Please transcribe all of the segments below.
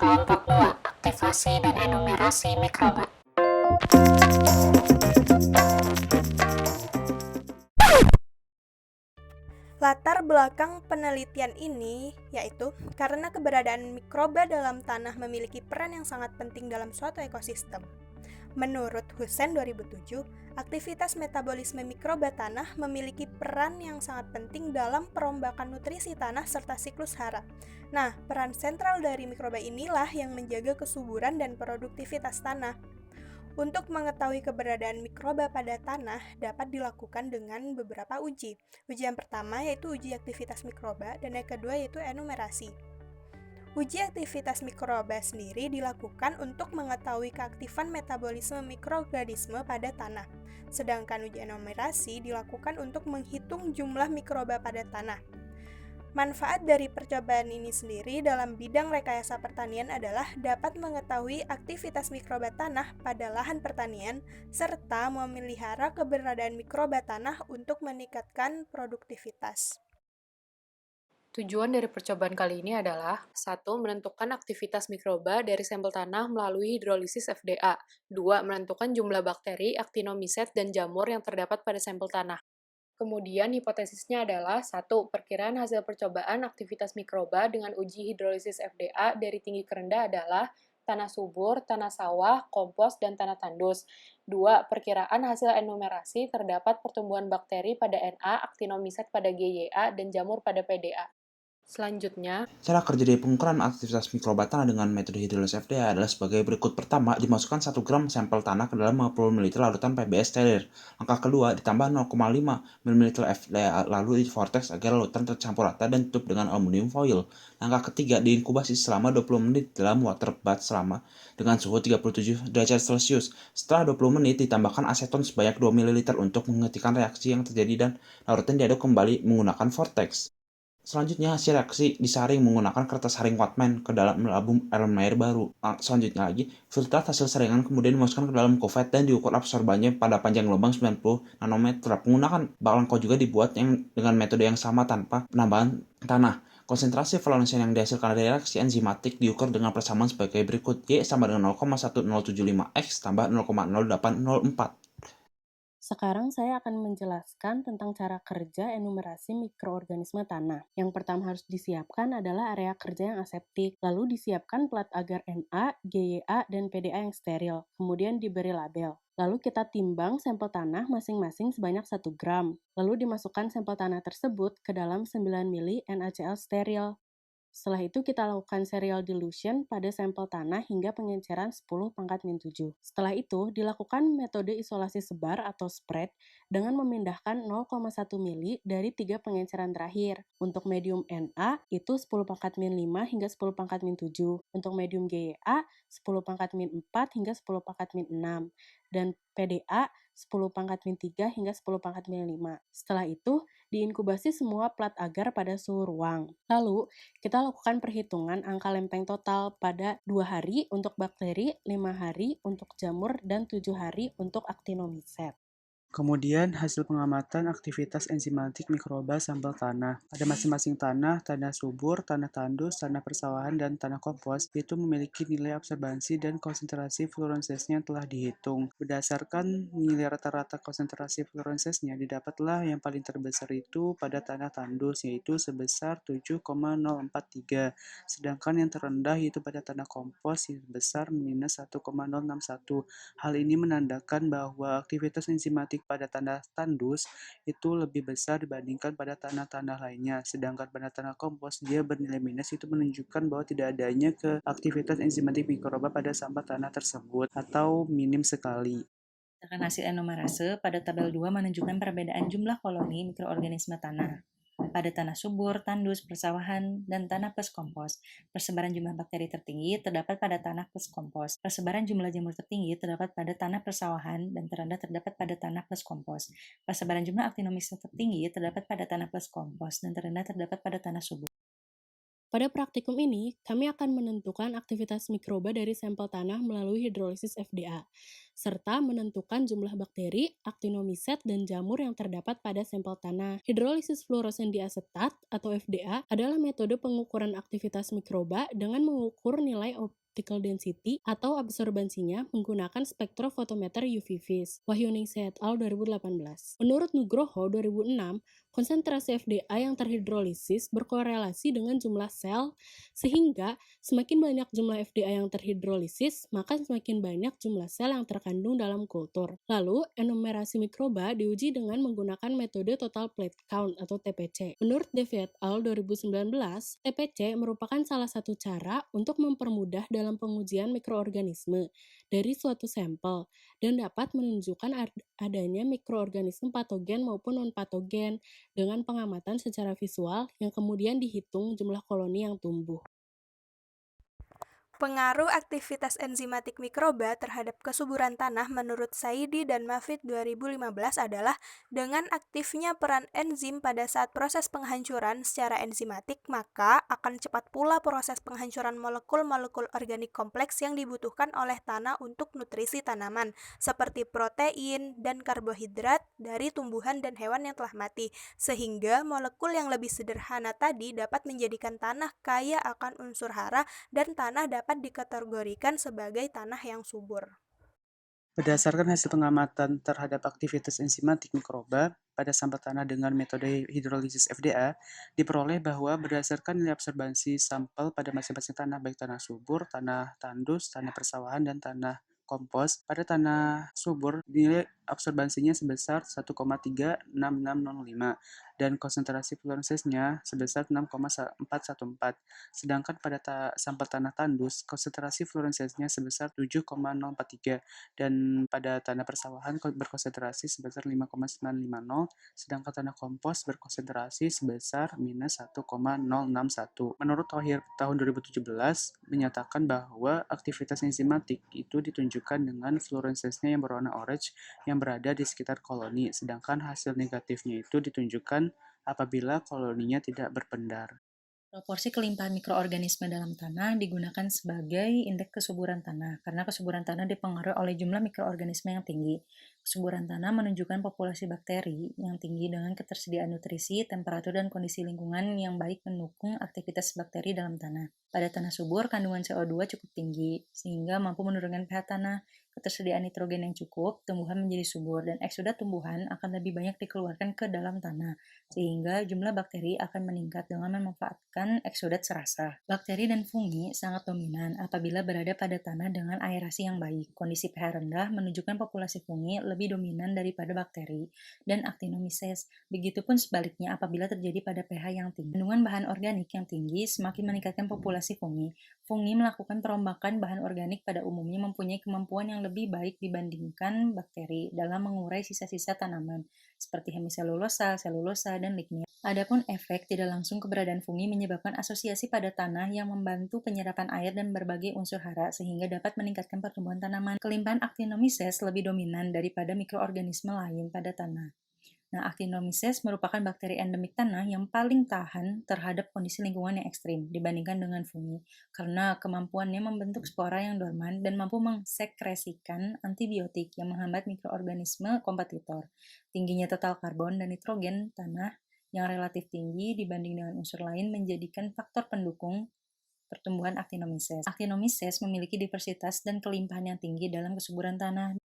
Kelompok 2, aktivasi dan enumerasi mikroba. Latar belakang penelitian ini yaitu karena keberadaan mikroba dalam tanah memiliki peran yang sangat penting dalam suatu ekosistem. Menurut Hussein 2007, aktivitas metabolisme mikroba tanah memiliki peran yang sangat penting dalam perombakan nutrisi tanah serta siklus hara. Nah, peran sentral dari mikroba inilah yang menjaga kesuburan dan produktivitas tanah. Untuk mengetahui keberadaan mikroba pada tanah dapat dilakukan dengan beberapa uji. Uji yang pertama yaitu uji aktivitas mikroba dan yang kedua yaitu enumerasi. Uji aktivitas mikroba sendiri dilakukan untuk mengetahui keaktifan metabolisme mikroorganisme pada tanah. Sedangkan uji enumerasi dilakukan untuk menghitung jumlah mikroba pada tanah. Manfaat dari percobaan ini sendiri dalam bidang rekayasa pertanian adalah dapat mengetahui aktivitas mikroba tanah pada lahan pertanian serta memelihara keberadaan mikroba tanah untuk meningkatkan produktivitas. Tujuan dari percobaan kali ini adalah 1. Menentukan aktivitas mikroba dari sampel tanah melalui hidrolisis FDA. 2. Menentukan jumlah bakteri, actinomyces, dan jamur yang terdapat pada sampel tanah. Kemudian hipotesisnya adalah 1. Perkiraan hasil percobaan aktivitas mikroba dengan uji hidrolisis FDA dari tinggi ke rendah adalah tanah subur, tanah sawah, kompos, dan tanah tandus. 2. Perkiraan hasil enumerasi terdapat pertumbuhan bakteri pada Na, actinomyces pada GYA, dan jamur pada PDA. Selanjutnya, Cara kerja dari pengukuran aktivitas mikroba tanah dengan metode hidrolisis FDA adalah sebagai berikut. Pertama, dimasukkan 1 gram sampel tanah ke dalam 50 ml larutan PBS steril. Langkah kedua, ditambah 0,5 ml FDA lalu di vortex agar larutan tercampur rata dan tutup dengan aluminium foil. Langkah ketiga, diinkubasi selama 20 menit dalam water bath selama dengan suhu 37 derajat Celcius. Setelah 20 menit, ditambahkan aseton sebanyak 2 ml untuk menghentikan reaksi yang terjadi dan larutan diaduk kembali menggunakan vortex. Selanjutnya, hasil reaksi disaring menggunakan kertas saring Whatman ke dalam album Erlenmeyer baru. Selanjutnya lagi, filtrat hasil saringan kemudian dimasukkan ke dalam kuvet dan diukur absorbannya pada panjang lubang 90 nanometer. Penggunaan balangko juga dibuat dengan metode yang sama tanpa penambahan tanah. Konsentrasi valensian yang dihasilkan dari reaksi enzimatik diukur dengan persamaan sebagai berikut. Y sama dengan 0,1075 X tambah 0,0804. Sekarang saya akan menjelaskan tentang cara kerja enumerasi mikroorganisme tanah. Yang pertama harus disiapkan adalah area kerja yang aseptik, lalu disiapkan plat agar Na, GYA, dan PDA yang steril, kemudian diberi label. Lalu kita timbang sampel tanah masing-masing sebanyak 1 gram, lalu dimasukkan sampel tanah tersebut ke dalam 9 mili NaCl steril. Setelah itu kita lakukan serial dilution pada sampel tanah hingga pengenceran 10⁻⁷. Setelah itu dilakukan metode isolasi sebar atau spread dengan memindahkan 0,1 mili dari 3 pengenceran terakhir. Untuk medium Na itu 10⁻⁵ hingga 10⁻⁷. Untuk medium GA 10⁻⁴ hingga 10⁻�6. Dan PDA 10⁻�3 hingga 10⁻⁵. Setelah itu diinkubasi semua plat agar pada suhu ruang. Lalu kita lakukan perhitungan angka lempeng total pada 2 hari untuk bakteri, 5 hari untuk jamur, dan 7 hari untuk actinomyces. Kemudian, hasil pengamatan aktivitas enzimatik mikroba sampel tanah. Pada masing-masing tanah subur, tanah tandus, tanah persawahan, dan tanah kompos, itu memiliki nilai absorbansi dan konsentrasi fluorensesnya telah dihitung. Berdasarkan nilai rata-rata konsentrasi fluorensesnya, didapatlah yang paling terbesar itu pada tanah tandus, yaitu sebesar 7,043, sedangkan yang terendah yaitu pada tanah kompos sebesar minus 1,061. Hal ini menandakan bahwa aktivitas enzimatik pada tanah tandus itu lebih besar dibandingkan pada tanah-tanah lainnya. Sedangkan pada tanah kompos dia bernilai minus, itu menunjukkan bahwa tidak adanya aktivitas enzimatik mikroba pada sampah tanah tersebut atau minim sekali. Berdasarkan hasil enumerase, pada tabel 2 menunjukkan perbedaan jumlah koloni mikroorganisme tanah. Pada tanah subur, tandus, persawahan, dan tanah plus kompos, persebaran jumlah bakteri tertinggi terdapat pada tanah plus kompos. Persebaran jumlah jamur tertinggi terdapat pada tanah persawahan dan terendah terdapat pada tanah plus kompos. Persebaran jumlah actinomyces tertinggi terdapat pada tanah plus kompos dan terendah terdapat pada tanah subur. Pada praktikum ini, kami akan menentukan aktivitas mikroba dari sampel tanah melalui hidrolisis FDA, serta menentukan jumlah bakteri, aktinomiset, dan jamur yang terdapat pada sampel tanah. Hidrolisis fluorosen diasetat atau FDA adalah metode pengukuran aktivitas mikroba dengan mengukur nilai optical density atau absorbansinya menggunakan spektrofotometer UV-Vis. Wahyuningsi et al. 2018. Menurut Nugroho 2006, konsentrasi FDA yang terhidrolisis berkorelasi dengan jumlah sel, sehingga semakin banyak jumlah FDA yang terhidrolisis, maka semakin banyak jumlah sel yang terkandung dalam kultur. Lalu, enumerasi mikroba diuji dengan menggunakan metode Total Plate Count atau TPC. Menurut Devi et al. 2019, TPC merupakan salah satu cara untuk mempermudah dalam pengujian mikroorganisme dari suatu sampel dan dapat menunjukkan adanya mikroorganisme patogen maupun non-patogen dengan pengamatan secara visual yang kemudian dihitung jumlah koloni yang tumbuh. Pengaruh aktivitas enzimatik mikroba terhadap kesuburan tanah menurut Saidi dan Mafid 2015 adalah dengan aktifnya peran enzim pada saat proses penghancuran secara enzimatik, maka akan cepat pula proses penghancuran molekul-molekul organik kompleks yang dibutuhkan oleh tanah untuk nutrisi tanaman, seperti protein dan karbohidrat dari tumbuhan dan hewan yang telah mati, sehingga molekul yang lebih sederhana tadi dapat menjadikan tanah kaya akan unsur hara dan tanah dapat dikategorikan sebagai tanah yang subur. Berdasarkan hasil pengamatan terhadap aktivitas enzimatik mikroba pada sampel tanah dengan metode hidrolisis FDA, diperoleh bahwa berdasarkan nilai absorbansi sampel pada masing-masing tanah, baik tanah subur, tanah tandus, tanah persawahan, dan tanah kompos, pada tanah subur nilai absorbansinya sebesar 1,36605 dan konsentrasi fluorensesnya sebesar 6,414. Sedangkan pada sampel tanah tandus, konsentrasi fluorensesnya sebesar 7,043 dan pada tanah persawahan berkonsentrasi sebesar 5,950, sedangkan tanah kompos berkonsentrasi sebesar minus 1,061. Menurut Thohir tahun 2017 menyatakan bahwa aktivitas enzimatik itu ditunjukkan dengan fluorensesnya yang berwarna orange yang berada di sekitar koloni, sedangkan hasil negatifnya itu ditunjukkan apabila koloninya tidak berpendar. Proporsi kelimpahan mikroorganisme dalam tanah digunakan sebagai indeks kesuburan tanah, karena kesuburan tanah dipengaruhi oleh jumlah mikroorganisme yang tinggi. Kesuburan tanah menunjukkan populasi bakteri yang tinggi dengan ketersediaan nutrisi, temperatur, dan kondisi lingkungan yang baik mendukung aktivitas bakteri dalam tanah. Pada tanah subur, kandungan CO2 cukup tinggi, sehingga mampu menurunkan pH tanah. Ketersediaan nitrogen yang cukup, tumbuhan menjadi subur, dan eksudat tumbuhan akan lebih banyak dikeluarkan ke dalam tanah, sehingga jumlah bakteri akan meningkat dengan memanfaatkan eksudat serasa. Bakteri dan fungi sangat dominan apabila berada pada tanah dengan aerasi yang baik. Kondisi pH rendah menunjukkan populasi fungi lebih dominan daripada bakteri dan actinomyces. Begitupun sebaliknya apabila terjadi pada pH yang tinggi. Kandungan bahan organik yang tinggi semakin meningkatkan populasi fungi. Fungi melakukan perombakan bahan organik pada umumnya mempunyai kemampuan yang lebih baik dibandingkan bakteri dalam mengurai sisa-sisa tanaman, seperti hemiselulosa, selulosa, dan lignin. Adapun efek tidak langsung keberadaan fungi menyebabkan asosiasi pada tanah yang membantu penyerapan air dan berbagai unsur hara sehingga dapat meningkatkan pertumbuhan tanaman. Kelimpahan actinomyces lebih dominan daripada mikroorganisme lain pada tanah. Nah, actinomyces merupakan bakteri endemik tanah yang paling tahan terhadap kondisi lingkungan yang ekstrim dibandingkan dengan fungi, karena kemampuannya membentuk spora yang dorman dan mampu mengsekresikan antibiotik yang menghambat mikroorganisme kompetitor. Tingginya total karbon dan nitrogen tanah yang relatif tinggi dibanding dengan unsur lain menjadikan faktor pendukung pertumbuhan actinomyces. Actinomyces memiliki diversitas dan kelimpahan yang tinggi dalam kesuburan tanah.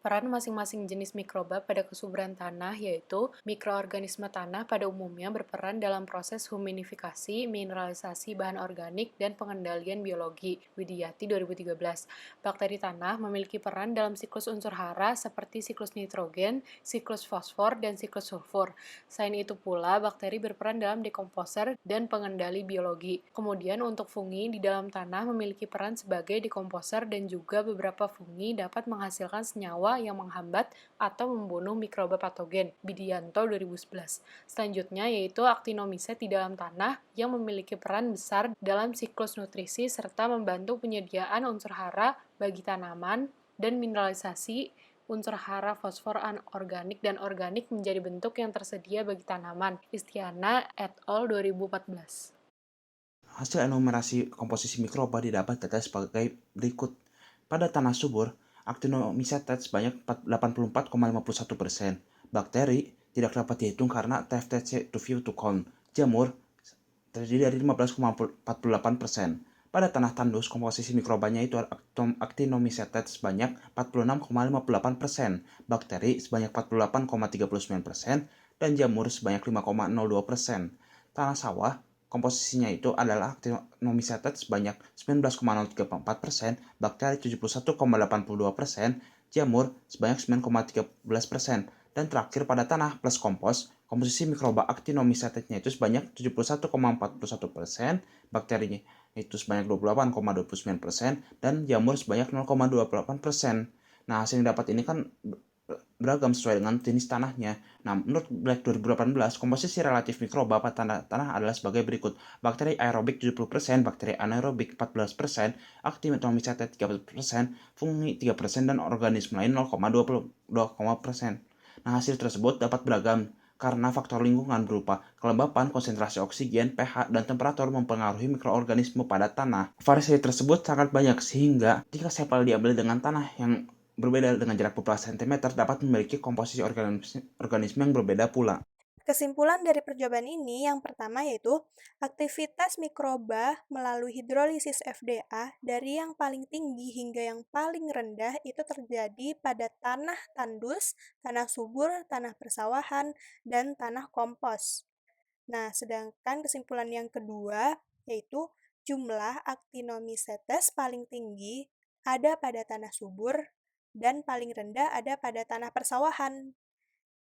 Peran masing-masing jenis mikroba pada kesuburan tanah yaitu mikroorganisme tanah pada umumnya berperan dalam proses huminifikasi, mineralisasi bahan organik, dan pengendalian biologi. Widiati 2013. Bakteri tanah memiliki peran dalam siklus unsur hara seperti siklus nitrogen, siklus fosfor, dan siklus sulfur. Selain itu pula, bakteri berperan dalam dekomposer dan pengendali biologi. Kemudian untuk fungi di dalam tanah memiliki peran sebagai dekomposer dan juga beberapa fungi dapat menghasilkan senyawa yang menghambat atau membunuh mikroba patogen. Bidianto 2011. Selanjutnya yaitu actinomyces di dalam tanah yang memiliki peran besar dalam siklus nutrisi serta membantu penyediaan unsur hara bagi tanaman dan mineralisasi unsur hara fosfor anorganik dan organik menjadi bentuk yang tersedia bagi tanaman. Istiana et al. 2014. Hasil enumerasi komposisi mikroba didapat data sebagai berikut. Pada tanah subur, Actinomycetes sebanyak 84,51%. Bakteri tidak dapat dihitung karena TFTC too few to count. Jamur terdiri dari 15,48%. Pada tanah tandus, komposisi mikrobanya itu Actinomycetes sebanyak 46,58%, bakteri sebanyak 48,39%, dan jamur sebanyak 5,02%. Tanah sawah, komposisinya itu adalah Actinomycetes sebanyak 19,034%, bakteri 71,82%, jamur sebanyak 9,13%, dan terakhir pada tanah plus kompos, komposisi mikroba Actinomycetesnya itu sebanyak 71,41%, bakterinya itu sebanyak 28,29%, dan jamur sebanyak 0,28%. Nah, hasil yang dapat ini kan beragam sesuai dengan jenis tanahnya. Nah, menurut Black 2018, komposisi relatif mikroba pada tanah adalah sebagai berikut. Bakteri aerobik 70%, bakteri anaerobik 14%, Actinomycetes 30%, fungi 3%, dan organisme lain 0,22%. Nah, hasil tersebut dapat beragam karena faktor lingkungan berupa kelembapan, konsentrasi oksigen, pH, dan temperatur mempengaruhi mikroorganisme pada tanah. Variasi tersebut sangat banyak sehingga jika sampel diambil dengan tanah yang berbeda dengan jarak beberapa sentimeter dapat memiliki komposisi organisme yang berbeda pula. Kesimpulan dari percobaan ini yang pertama yaitu aktivitas mikroba melalui hidrolisis FDA dari yang paling tinggi hingga yang paling rendah itu terjadi pada tanah tandus, tanah subur, tanah persawahan, dan tanah kompos. Nah, sedangkan kesimpulan yang kedua yaitu jumlah Actinomycetes paling tinggi ada pada tanah subur dan paling rendah ada pada tanah persawahan.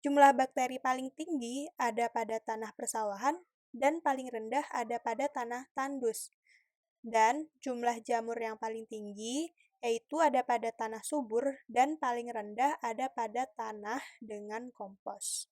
Jumlah bakteri paling tinggi ada pada tanah persawahan dan paling rendah ada pada tanah tandus. Dan jumlah jamur yang paling tinggi yaitu ada pada tanah subur dan paling rendah ada pada tanah dengan kompos.